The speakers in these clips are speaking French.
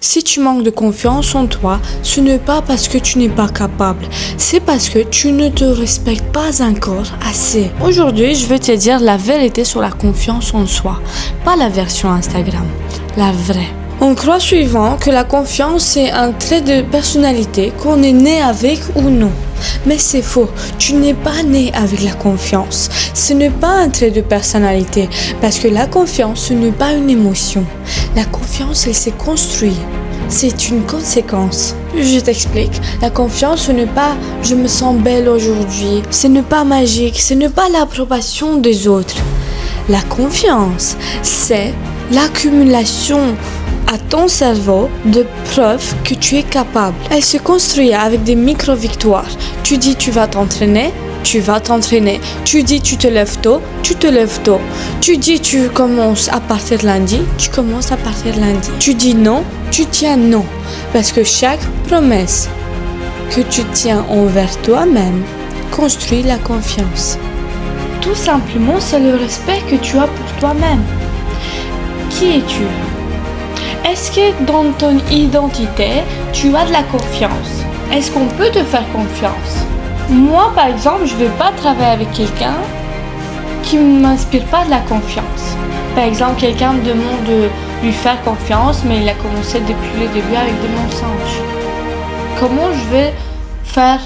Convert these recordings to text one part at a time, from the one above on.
Si tu manques de confiance en toi, ce n'est pas parce que tu n'es pas capable, c'est parce que tu ne te respectes pas encore assez. Aujourd'hui, je vais te dire la vérité sur la confiance en soi, pas la version Instagram, la vraie. On croit souvent que la confiance c'est un trait de personnalité qu'on est né avec ou non. Mais c'est faux, tu n'es pas né avec la confiance. Ce n'est pas un trait de personnalité parce que la confiance ce n'est pas une émotion. La confiance elle s'est construite. C'est une conséquence. Je t'explique. La confiance ce n'est pas je me sens belle aujourd'hui. Ce n'est pas magique, ce n'est pas l'approbation des autres. La confiance c'est l'accumulation à ton cerveau de preuves que tu es capable. Elle se construit avec des micro-victoires. Tu dis tu vas t'entraîner, tu vas t'entraîner. Tu dis tu te lèves tôt, tu te lèves tôt. Tu dis tu commences à partir de lundi, tu commences à partir de lundi. Tu dis non, tu tiens non. Parce que chaque promesse que tu tiens envers toi-même construit la confiance. Tout simplement, c'est le respect que tu as pour toi-même. Qui es-tu ? Est-ce que dans ton identité, tu as de la confiance ? Est-ce qu'on peut te faire confiance ? Moi, par exemple, je ne vais pas travailler avec quelqu'un qui ne m'inspire pas de la confiance. Par exemple, quelqu'un me demande de lui faire confiance, mais il a commencé depuis le début avec des mensonges. Comment je vais faire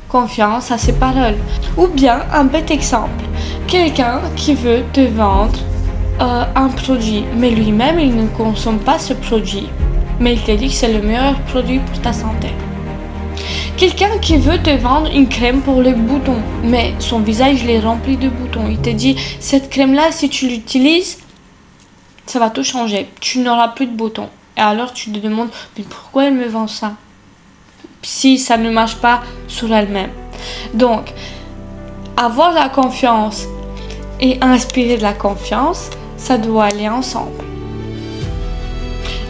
confiance à ses paroles ? Ou bien, un bête exemple, quelqu'un qui veut te vendre un produit, mais lui-même il ne consomme pas ce produit, mais il te dit que c'est le meilleur produit pour ta santé. Quelqu'un qui veut te vendre une crème pour les boutons, mais son visage il est rempli de boutons, il te dit cette crème là si tu l'utilises ça va tout changer, tu n'auras plus de boutons. Et alors tu te demandes mais pourquoi elle me vend ça si ça ne marche pas sur elle-même. Donc avoir la confiance et inspirer de la confiance, ça doit aller ensemble.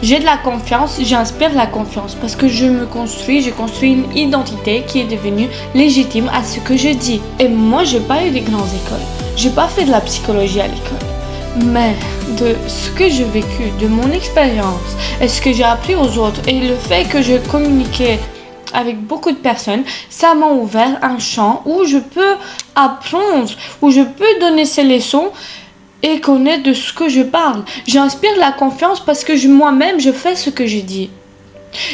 J'ai de la confiance, j'inspire la confiance parce que j'ai construit une identité qui est devenue légitime à ce que je dis. Et moi, j'ai pas eu des grandes écoles. J'ai pas fait de la psychologie à l'école. Mais de ce que j'ai vécu, de mon expérience et ce que j'ai appris aux autres et le fait que je communiquais avec beaucoup de personnes, ça m'a ouvert un champ où je peux apprendre, où je peux donner ces leçons et connaître de ce que je parle. J'inspire la confiance parce que moi-même, je fais ce que je dis.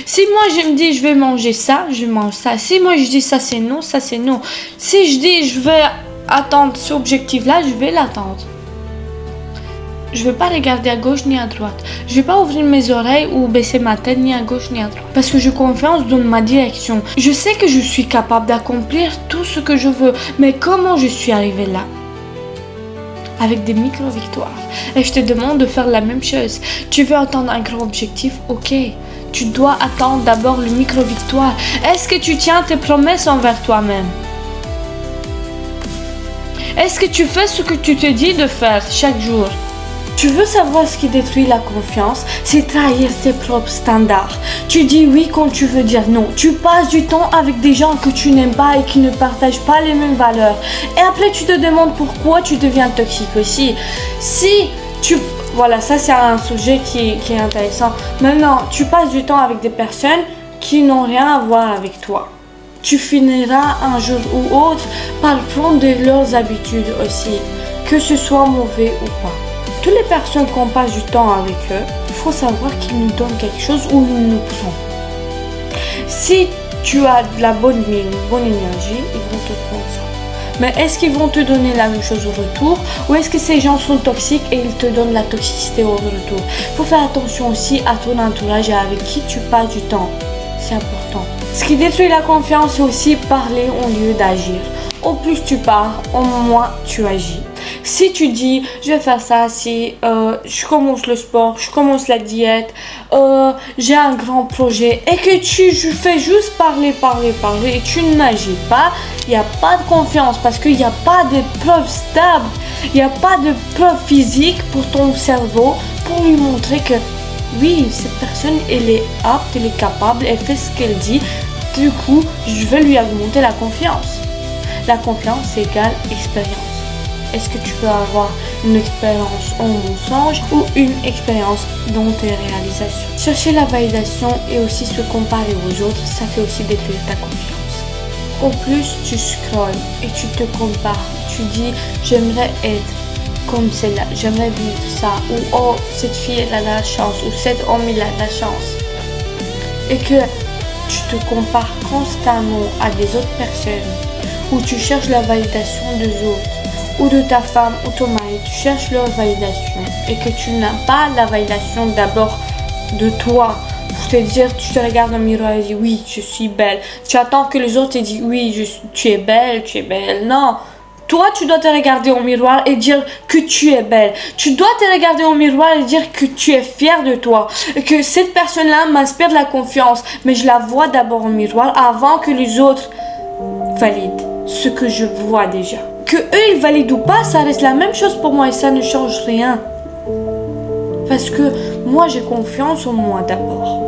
Si moi, je me dis, je vais manger ça, je mange ça. Si moi, je dis ça, c'est non, ça, c'est non. Si je dis, je vais attendre cet objectif-là, je vais l'attendre. Je ne vais pas regarder à gauche ni à droite. Je ne vais pas ouvrir mes oreilles ou baisser ma tête ni à gauche ni à droite. Parce que j'ai confiance dans ma direction. Je sais que je suis capable d'accomplir tout ce que je veux. Mais comment je suis arrivée là ? Avec des micro-victoires. Et je te demande de faire la même chose. Tu veux atteindre un grand objectif ? Ok. Tu dois attendre d'abord le micro-victoire. Est-ce que tu tiens tes promesses envers toi-même ? Est-ce que tu fais ce que tu te dis de faire chaque jour ? Tu veux savoir ce qui détruit la confiance ? C'est trahir tes propres standards. Tu dis oui quand tu veux dire non. Tu passes du temps avec des gens que tu n'aimes pas et qui ne partagent pas les mêmes valeurs. Et après tu te demandes pourquoi tu deviens toxique aussi. Voilà, ça c'est un sujet qui est intéressant. Maintenant, tu passes du temps avec des personnes qui n'ont rien à voir avec toi. Tu finiras un jour ou autre par prendre de leurs habitudes aussi, que ce soit mauvais ou pas. Toutes les personnes qu'on passe du temps avec eux, il faut savoir qu'ils nous donnent quelque chose ou ils nous prennent. Si tu as de la bonne mine, une bonne énergie, ils vont te prendre ça. Mais est-ce qu'ils vont te donner la même chose au retour ou est-ce que ces gens sont toxiques et ils te donnent la toxicité au retour ? Il faut faire attention aussi à ton entourage et avec qui tu passes du temps. C'est important. Ce qui détruit la confiance, c'est aussi parler au lieu d'agir. Au plus tu parles, au moins tu agis. Si tu dis, je vais faire ça, si je commence le sport, je commence la diète, j'ai un grand projet et que tu fais juste parler et tu n'agis pas, il n'y a pas de confiance parce qu'il n'y a pas de preuves stables, il n'y a pas de preuves physiques pour ton cerveau pour lui montrer que oui, cette personne, elle est apte, elle est capable, elle fait ce qu'elle dit, du coup, je vais lui augmenter la confiance. La confiance égale expérience. Est-ce que tu veux avoir une expérience en mensonge ou une expérience dans tes réalisations? Chercher la validation et aussi se comparer aux autres, ça fait aussi détruire ta confiance. En plus, tu scrolles et tu te compares. Tu dis, j'aimerais être comme celle-là, j'aimerais vivre ça. Ou, oh, cette fille, elle a la chance. Ou cet homme, il a la chance. Et que tu te compares constamment à des autres personnes. Ou tu cherches la validation des autres. Ou de ta femme ou ton mari. Tu cherches leur validation. Et que tu n'as pas la validation d'abord de toi. Pour te dire, tu te regardes dans le miroir et dis oui, je suis belle. Tu attends que les autres te disent oui, tu es belle, tu es belle. Non. Toi, tu dois te regarder au miroir et dire que tu es belle. Tu dois te regarder au miroir et dire que tu es fière de toi. Et que cette personne-là m'inspire de la confiance. Mais je la vois d'abord au miroir avant que les autres valident ce que je vois déjà. Que eux, ils valident ou pas, ça reste la même chose pour moi et ça ne change rien. Parce que moi, j'ai confiance en moi d'abord.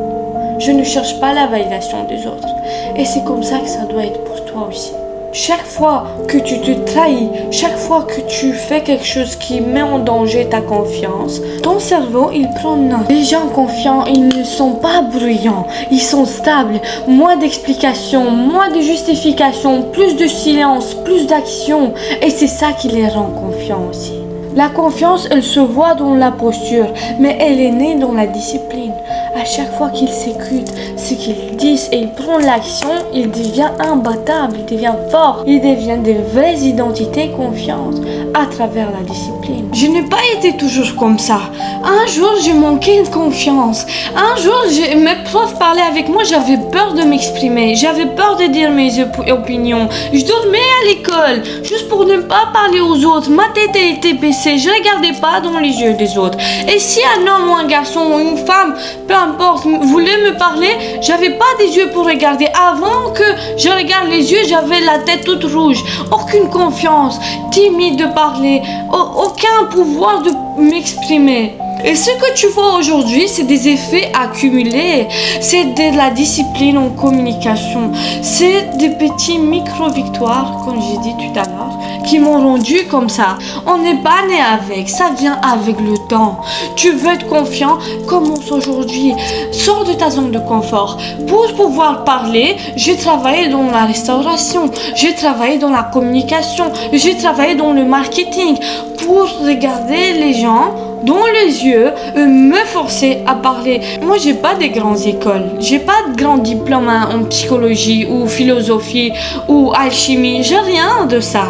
Je ne cherche pas la validation des autres. Et c'est comme ça que ça doit être pour toi aussi. Chaque fois que tu te trahis, chaque fois que tu fais quelque chose qui met en danger ta confiance, ton cerveau, il prend note. Les gens confiants, ils ne sont pas bruyants, ils sont stables. Moins d'explications, moins de justifications, plus de silence, plus d'action. Et c'est ça qui les rend confiants aussi. La confiance, elle se voit dans la posture, mais elle est née dans la discipline. À chaque fois qu'il s'écoute ce qu'il dit et il prend l'action, il devient imbattable, il devient fort, il devient de vraies identités confiantes à travers la discipline. Je n'ai pas été toujours comme ça. Un jour, j'ai manqué de confiance. Un jour, mes profs parlaient avec moi, j'avais peur de m'exprimer, j'avais peur de dire mes opinions. Je dormais à l'école juste pour ne pas parler aux autres. Ma tête était baissée, je ne regardais pas dans les yeux des autres. Et si un homme ou un garçon ou une femme, peu importe, voulait me parler, j'avais pas des yeux pour regarder. Avant que je regarde les yeux, j'avais la tête toute rouge. Aucune confiance, timide de parler, aucun pouvoir de m'exprimer. Et ce que tu vois aujourd'hui, c'est des effets accumulés. C'est de la discipline en communication. C'est des petits micro-victoires, comme j'ai dit tout à l'heure, qui m'ont rendu comme ça. On n'est pas né avec, ça vient avec le temps. Tu veux être confiant, commence aujourd'hui. Sors de ta zone de confort. Pour pouvoir parler, j'ai travaillé dans la restauration, j'ai travaillé dans la communication, j'ai travaillé dans le marketing pour regarder les gens dans les yeux, me forcer à parler. Moi, j'ai pas de grandes écoles, j'ai pas de grands diplômes en psychologie ou philosophie ou alchimie, j'ai rien de ça.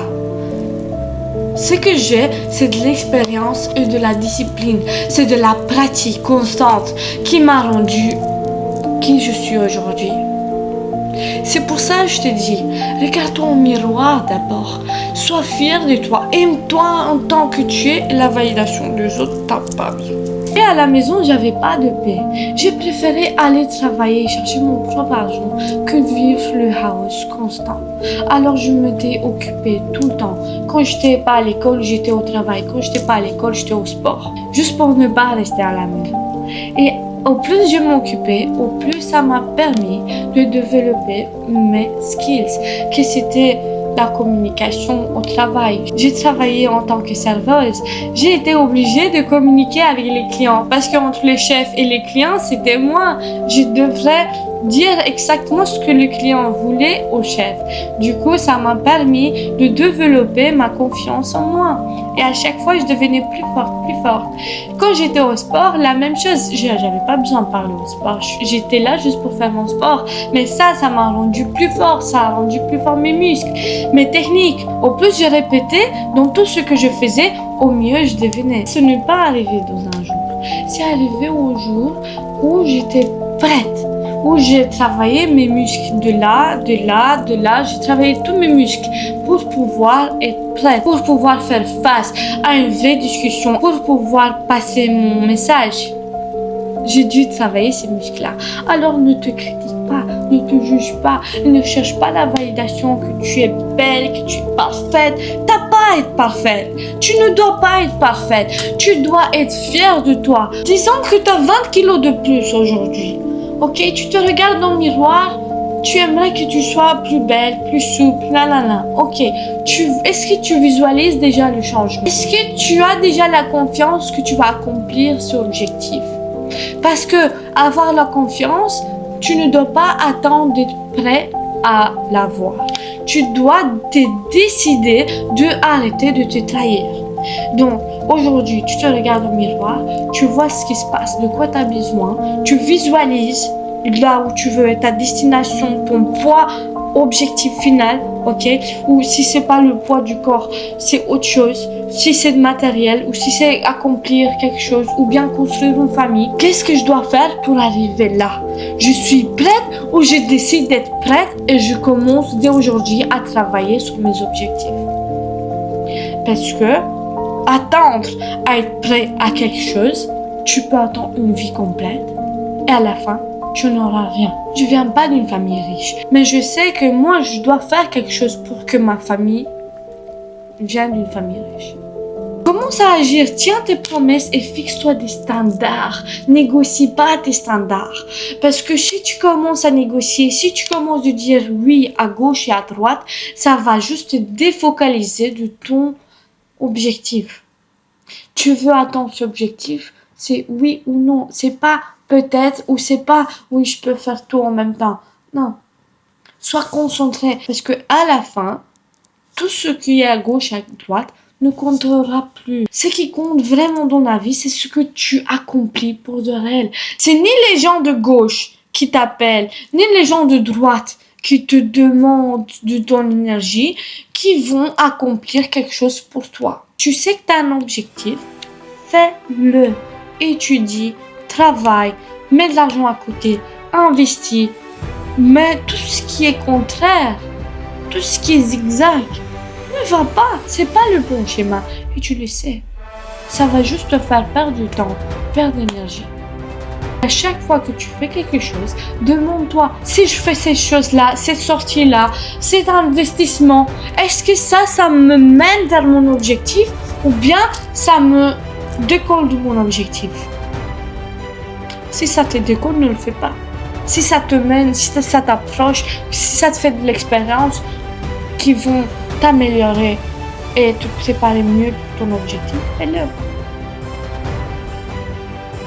Ce que j'ai, c'est de l'expérience et de la discipline, c'est de la pratique constante qui m'a rendu qui je suis aujourd'hui. C'est pour ça que je te dis, regarde-toi au miroir d'abord. Sois fier de toi. Aime-toi en tant que tu es. La validation des autres, t'as pas besoin. Et à la maison, j'avais pas de paix. J'ai préféré aller travailler, chercher mon propre argent que de vivre le chaos constant. Alors je m'étais occupée tout le temps. Quand j'étais pas à l'école, j'étais au travail. Quand j'étais pas à l'école, j'étais au sport. Juste pour ne pas rester à la maison. Et au plus je m'occupais, au plus ça m'a permis de développer mes skills, que c'était la communication au travail. J'ai travaillé en tant que serveuse. J'ai été obligée de communiquer avec les clients parce qu'entre les chefs et les clients, c'était moi. Je devrais dire exactement ce que le client voulait au chef. Du coup, ça m'a permis de développer ma confiance en moi. Et à chaque fois, je devenais plus forte, plus forte. Quand j'étais au sport, la même chose. J'avais pas besoin de parler au sport. J'étais là juste pour faire mon sport. Mais ça m'a rendu plus fort. Ça a rendu plus fort mes muscles, mes techniques. Au plus je répétais dans tout ce que je faisais, au mieux je devenais. Ce n'est pas arrivé dans un jour. C'est arrivé au jour où j'étais prête. Où j'ai travaillé mes muscles de là. J'ai travaillé tous mes muscles pour pouvoir être prête, pour pouvoir faire face à une vraie discussion, pour pouvoir passer mon message. J'ai dû travailler ces muscles-là. Alors ne te critique pas, ne te juge pas, ne cherche pas la validation que tu es belle, que tu es parfaite. T'as pas à être parfaite. Tu ne dois pas être parfaite. Tu dois être fière de toi. Disons que tu as 20 kilos de plus aujourd'hui. Ok, tu te regardes dans le miroir, Tu aimerais que tu sois plus belle, plus souple, nanana. Ok. Est-ce que tu visualises déjà le changement? Est-ce que tu as déjà la confiance que tu vas accomplir ce objectif? Parce que avoir la confiance, tu ne dois pas attendre d'être prêt à l'avoir. Tu dois te décider d'arrêter de te trahir. Donc, aujourd'hui, tu te regardes au miroir, tu vois ce qui se passe, de quoi tu as besoin, tu visualises là où tu veux être, ta destination, ton poids, objectif final, ok? Ou si c'est pas le poids du corps, c'est autre chose. Si c'est de matériel, ou si c'est accomplir quelque chose, ou bien construire une famille. Qu'est-ce que je dois faire pour arriver là? Je suis prête ou je décide d'être prête et je commence dès aujourd'hui à travailler sur mes objectifs. Parce que attendre à être prêt à quelque chose, tu peux attendre une vie complète et à la fin, tu n'auras rien. Je viens pas d'une famille riche, mais je sais que moi, je dois faire quelque chose pour que ma famille vienne d'une famille riche. Commence à agir, tiens tes promesses et fixe-toi des standards. Négocie pas tes standards. Parce que si tu commences à négocier, si tu commences à dire oui à gauche et à droite, ça va juste te défocaliser de ton objectif. Tu veux atteindre cet objectif, c'est oui ou non. C'est pas peut-être ou c'est pas oui je peux faire tout en même temps. Non. Sois concentré parce que à la fin, tout ce qui est à gauche et à droite ne comptera plus. Ce qui compte vraiment dans la vie, c'est ce que tu accomplis pour de réel. C'est ni les gens de gauche qui t'appellent, ni les gens de droite qui te demandent de ton énergie, qui vont accomplir quelque chose pour toi. Tu sais que tu as un objectif, fais-le. Étudie, travaille, mets de l'argent à côté, investis, mais tout ce qui est contraire, tout ce qui est zigzag, ne va pas, c'est pas le bon schéma et tu le sais. Ça va juste te faire perdre du temps, perdre d'énergie. À chaque fois que tu fais quelque chose, demande-toi, si je fais ces choses-là, cette sortie-là, cet investissement, est-ce que ça me mène vers mon objectif ou bien ça me décolle de mon objectif? Si ça te décolle, ne le fais pas. Si ça te mène, si ça t'approche, si ça te fait de l'expérience qui vont t'améliorer et te préparer mieux pour ton objectif, fais-le.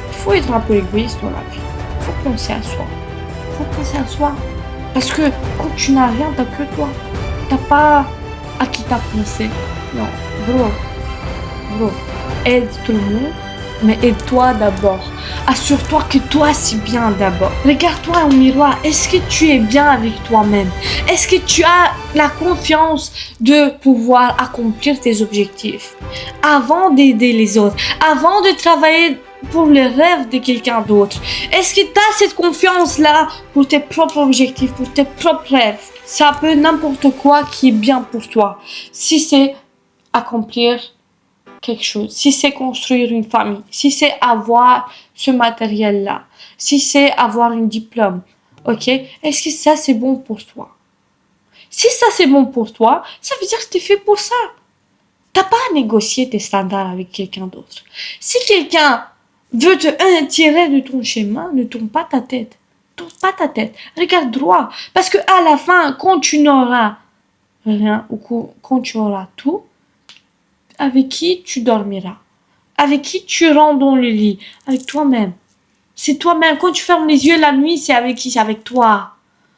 Il faut être un peu égoïste dans la vie. Il faut penser à soi. Il faut penser à soi. Parce que quand tu n'as rien, t'as que toi. T'as pas à qui t'as pensé. Non, bro. Aide tout le monde, mais aide-toi d'abord. Assure-toi que toi, c'est bien d'abord. Regarde-toi au miroir. Est-ce que tu es bien avec toi-même? Est-ce que tu as la confiance de pouvoir accomplir tes objectifs avant d'aider les autres, avant de travailler pour les rêves de quelqu'un d'autre? Est-ce que tu as cette confiance-là pour tes propres objectifs, pour tes propres rêves? Ça peut être n'importe quoi qui est bien pour toi. Si c'est accomplir quelque chose, si c'est construire une famille, si c'est avoir ce matériel-là, si c'est avoir un diplôme, ok? Est-ce que ça c'est bon pour toi? Si ça c'est bon pour toi, ça veut dire que tu es fait pour ça. T'as pas à négocier tes standards avec quelqu'un d'autre. Si quelqu'un veut te tirer de ton schéma, ne tourne pas ta tête. Tourne pas ta tête. Regarde droit. Parce que à la fin, quand tu n'auras rien ou quand tu auras tout, avec qui tu dormiras? Avec qui tu rentres dans le lit? Avec toi-même. C'est toi-même. Quand tu fermes les yeux la nuit, c'est avec qui? C'est avec toi.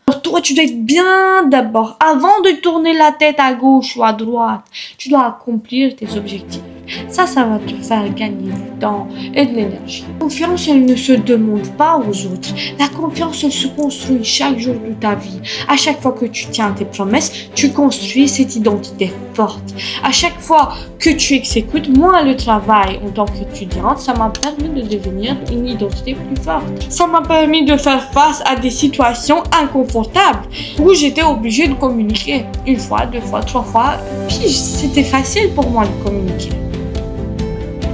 Alors toi, tu dois être bien d'abord. Avant de tourner la tête à gauche ou à droite, tu dois accomplir tes objectifs. Ça va te faire gagner du temps et de l'énergie. La confiance, elle ne se demande pas aux autres. La confiance, elle se construit chaque jour de ta vie. À chaque fois que tu tiens tes promesses, tu construis cette identité forte. À chaque fois que tu exécutes, moi, le travail en tant qu'étudiante, ça m'a permis de devenir une identité plus forte. Ça m'a permis de faire face à des situations inconfortables où j'étais obligée de communiquer. Une fois, deux fois, trois fois. Puis c'était facile pour moi de communiquer.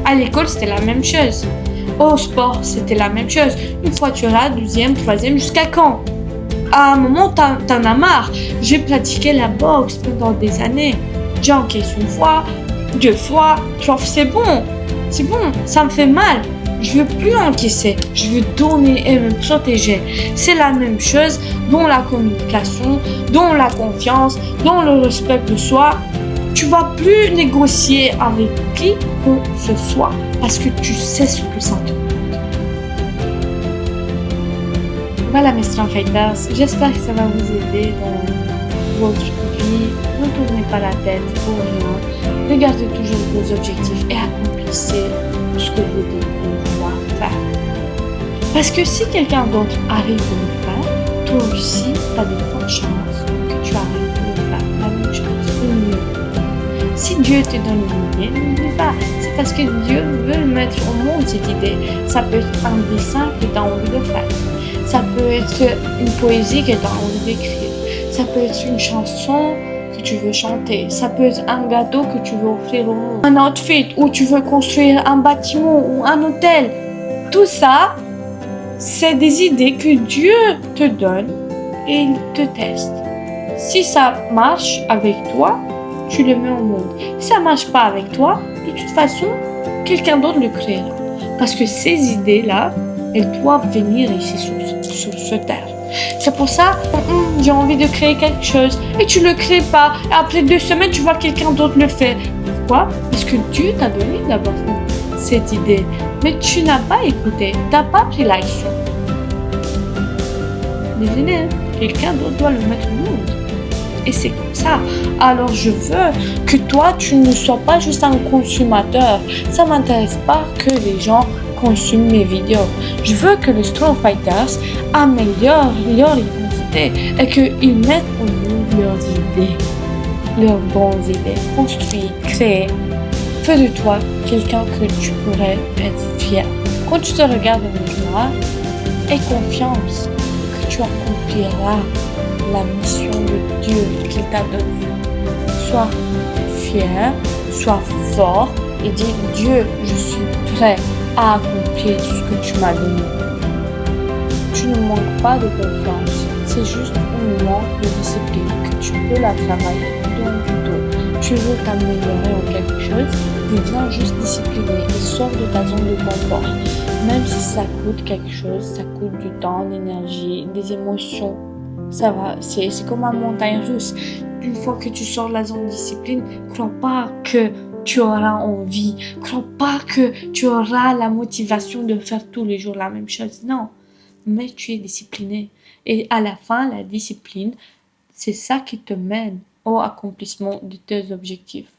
À l'école, c'était la même chose. Au sport, c'était la même chose. Une fois tu rates, deuxième, troisième, jusqu'à quand? À un moment, t'en as marre. J'ai pratiqué la boxe pendant des années. J'encaisse une fois, deux fois, trois fois, c'est bon. C'est bon, ça me fait mal. Je veux plus encaisser, je veux donner et me protéger. C'est la même chose dans la communication, dans la confiance, dans le respect de soi. Tu vas plus négocier avec qui que ce soit parce que tu sais ce que ça te coûte. Voilà mes Strong Fighters, j'espère que ça va vous aider dans votre vie. Ne tournez pas la tête pour rien. Regardez toujours vos objectifs et accomplissez ce que vous devez pouvoir faire. Parce que si quelqu'un d'autre arrive de le faire, toi aussi, tu as de fortes chances que tu arrives de le faire la même chose ou mieux. Si Dieu te donne une idée, n'oublie pas, c'est parce que Dieu veut mettre au monde cette idée. Ça peut être un dessin que tu as envie de faire. Ça peut être une poésie que tu as envie d'écrire. Ça peut être une chanson que tu veux chanter. Ça peut être un gâteau que tu veux offrir au monde. Un outfit où tu veux construire un bâtiment ou un hôtel. Tout ça, c'est des idées que Dieu te donne et il te teste. Si ça marche avec toi, tu le mets au monde. Si ça marche pas avec toi, de toute façon, quelqu'un d'autre le créera. Parce que ces idées-là, elles doivent venir ici sur ce terre. C'est pour ça, j'ai envie de créer quelque chose et tu le crées pas. Et après 2 semaines, tu vois quelqu'un d'autre le faire. Pourquoi? Parce que Dieu t'a donné d'abord cette idée, mais tu n'as pas écouté, tu n'as pas pris l'action. Désolé, quelqu'un d'autre doit le mettre au monde. Et c'est comme ça. Alors je veux que toi, tu ne sois pas juste un consommateur. Ça ne m'intéresse pas que les gens consomment mes vidéos. Je veux que les Strong Fighters améliorent leur identité et qu'ils mettent au monde leurs idées, leurs bonnes idées, construire, créer. Fais de toi quelqu'un que tu pourrais être fier. Quand tu te regardes dans le miroir, aie confiance que tu accompliras la mission de Dieu qu'il t'a donnée. Sois fier, sois fort et dis Dieu, je suis prêt à accomplir ce que tu m'as donné. Tu ne manques pas de confiance, c'est juste un manque de discipline que tu peux la travailler dans le dos. Tu veux t'améliorer en quelque chose, deviens juste discipliné et sors de ta zone de confort. Même si ça coûte quelque chose, ça coûte du temps, de l'énergie, des émotions. Ça va, c'est comme une montagne russe. Une fois que tu sors de la zone de discipline, crois pas que tu auras envie, crois pas que tu auras la motivation de faire tous les jours la même chose. Non, mais tu es discipliné. Et à la fin, la discipline, c'est ça qui te mène au accomplissement de tes objectifs.